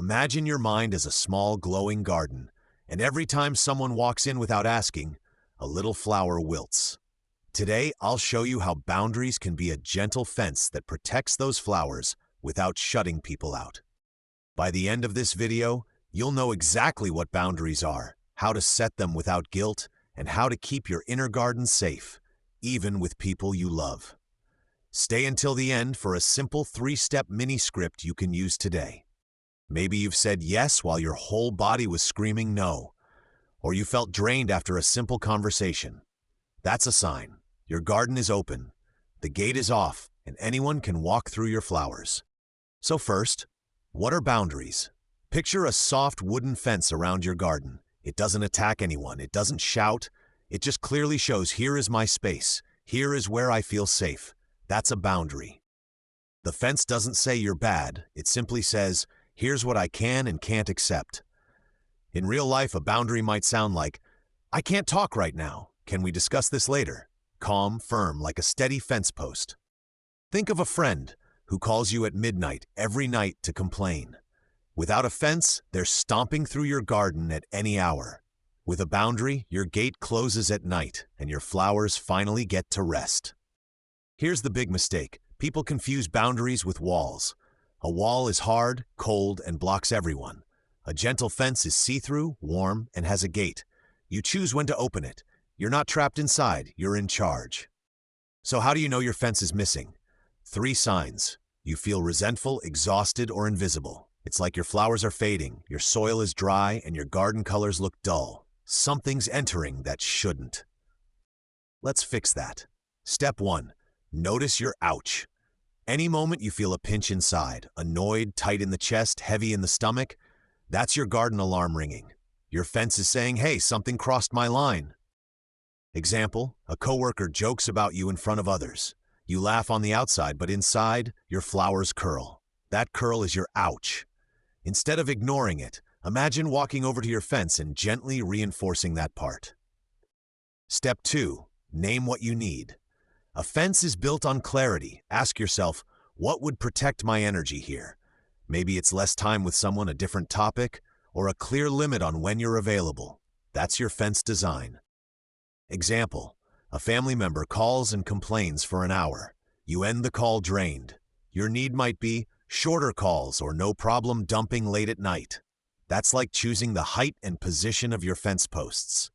Imagine your mind as a small, glowing garden, and every time someone walks in without asking, a little flower wilts. Today, I'll show you how boundaries can be a gentle fence that protects those flowers without shutting people out. By the end of this video, you'll know exactly what boundaries are, how to set them without guilt, and how to keep your inner garden safe, even with people you love. Stay until the end for a simple 3-step mini-script you can use today. Maybe you've said yes while your whole body was screaming no, or you felt drained after a simple conversation. That's a sign. Your garden is open, the gate is off, and anyone can walk through your flowers. So first, what are boundaries? Picture a soft wooden fence around your garden. It doesn't attack anyone, it doesn't shout, it just clearly shows here is my space, here is where I feel safe. That's a boundary. The fence doesn't say you're bad, it simply says, here's what I can and can't accept. In real life, a boundary might sound like, I can't talk right now, can we discuss this later? Calm, firm, like a steady fence post. Think of a friend who calls you at midnight every night to complain. Without a fence, they're stomping through your garden at any hour. With a boundary, your gate closes at night and your flowers finally get to rest. Here's the big mistake. People confuse boundaries with walls. A wall is hard, cold, and blocks everyone. A gentle fence is see-through, warm, and has a gate. You choose when to open it. You're not trapped inside, you're in charge. So how do you know your fence is missing? 3 signs. You feel resentful, exhausted, or invisible. It's like your flowers are fading, your soil is dry, and your garden colors look dull. Something's entering that shouldn't. Let's fix that. Step 1. Notice your ouch. Any moment you feel a pinch inside, annoyed, tight in the chest, heavy in the stomach, that's your garden alarm ringing. Your fence is saying, hey, something crossed my line. Example, a coworker jokes about you in front of others. You laugh on the outside, but inside, your flowers curl. That curl is your ouch. Instead of ignoring it, imagine walking over to your fence and gently reinforcing that part. Step 2. Name what you need. A fence is built on clarity. Ask yourself, what would protect my energy here? Maybe it's less time with someone, a different topic, or a clear limit on when you're available. That's your fence design. Example, a family member calls and complains for an hour. You end the call drained. Your need might be shorter calls or no problem dumping late at night. That's like choosing the height and position of your fence posts.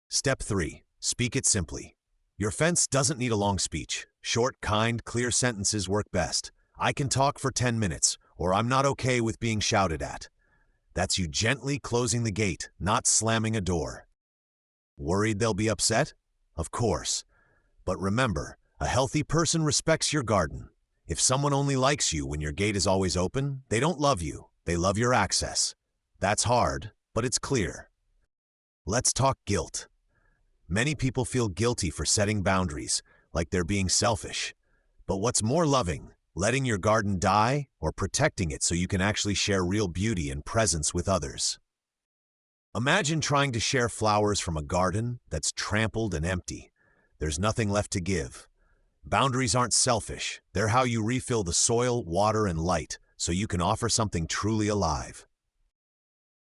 Step 3. Speak it simply. Your fence doesn't need a long speech. Short, kind, clear sentences work best. I can talk for 10 minutes, or I'm not okay with being shouted at. That's you gently closing the gate, not slamming a door. Worried they'll be upset? Of course. But remember, a healthy person respects your garden. If someone only likes you when your gate is always open, they don't love you. They love your access. That's hard, but it's clear. Let's talk guilt. Many people feel guilty for setting boundaries, like they're being selfish. But what's more loving, letting your garden die or protecting it so you can actually share real beauty and presence with others? Imagine trying to share flowers from a garden that's trampled and empty. There's nothing left to give. Boundaries aren't selfish. They're how you refill the soil, water, and light so you can offer something truly alive.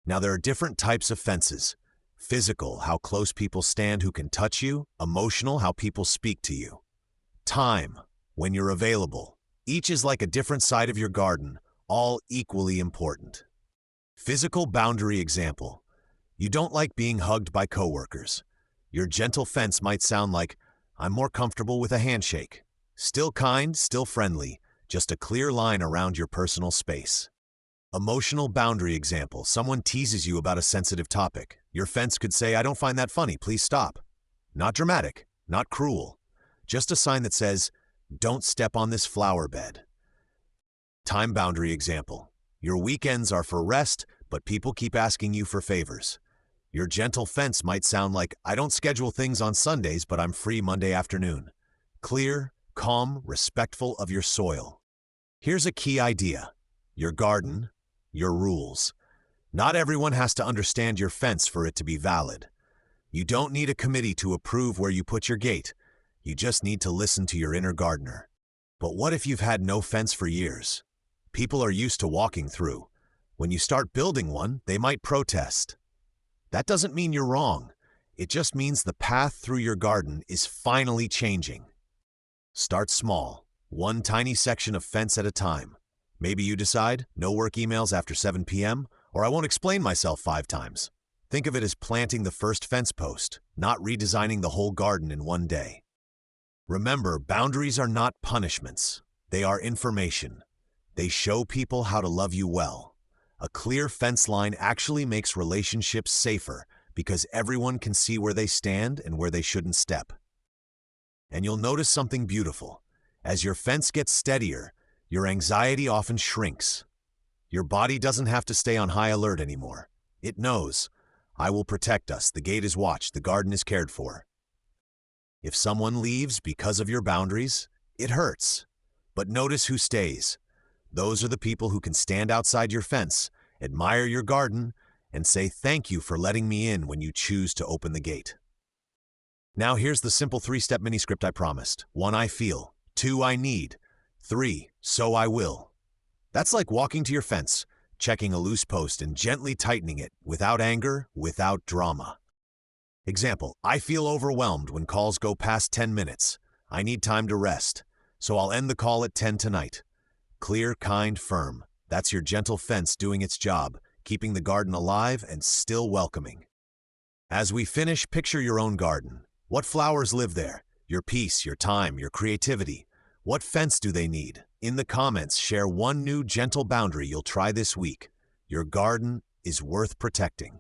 Now, there are different types of fences. Physical, how close people stand who can touch you. Emotional, how people speak to you. Time, when you're available. Each is like a different side of your garden, all equally important. Physical boundary example. You don't like being hugged by coworkers. Your gentle fence might sound like, I'm more comfortable with a handshake. Still kind, still friendly, just a clear line around your personal space. Emotional boundary example. Someone teases you about a sensitive topic. Your fence could say, I don't find that funny, please stop. Not dramatic, not cruel. Just a sign that says, don't step on this flower bed. Time boundary example. Your weekends are for rest, but people keep asking you for favors. Your gentle fence might sound like, I don't schedule things on Sundays, but I'm free Monday afternoon. Clear, calm, respectful of your soil. Here's a key idea. Your garden, your rules. Not everyone has to understand your fence for it to be valid. You don't need a committee to approve where you put your gate. You just need to listen to your inner gardener. But what if you've had no fence for years? People are used to walking through. When you start building one, they might protest. That doesn't mean you're wrong. It just means the path through your garden is finally changing. Start small, one tiny section of fence at a time. Maybe you decide, no work emails after 7 p.m., or I won't explain myself 5 times. Think of it as planting the first fence post, not redesigning the whole garden in one day. Remember, boundaries are not punishments. They are information. They show people how to love you well. A clear fence line actually makes relationships safer because everyone can see where they stand and where they shouldn't step. And you'll notice something beautiful. As your fence gets steadier, your anxiety often shrinks. Your body doesn't have to stay on high alert anymore. It knows, I will protect us, the gate is watched, the garden is cared for. If someone leaves because of your boundaries, it hurts. But notice who stays. Those are the people who can stand outside your fence, admire your garden, and say thank you for letting me in when you choose to open the gate. Now here's the simple 3-step mini-script I promised. 1, I feel. 2, I need. 3, so I will. That's like walking to your fence, checking a loose post and gently tightening it, without anger, without drama. Example, I feel overwhelmed when calls go past 10 minutes. I need time to rest, so I'll end the call at 10 tonight. Clear, kind, firm. That's your gentle fence doing its job, keeping the garden alive and still welcoming. As we finish, picture your own garden. What flowers live there? Your peace, your time, your creativity. What fence do they need? In the comments, share one new gentle boundary you'll try this week. Your garden is worth protecting.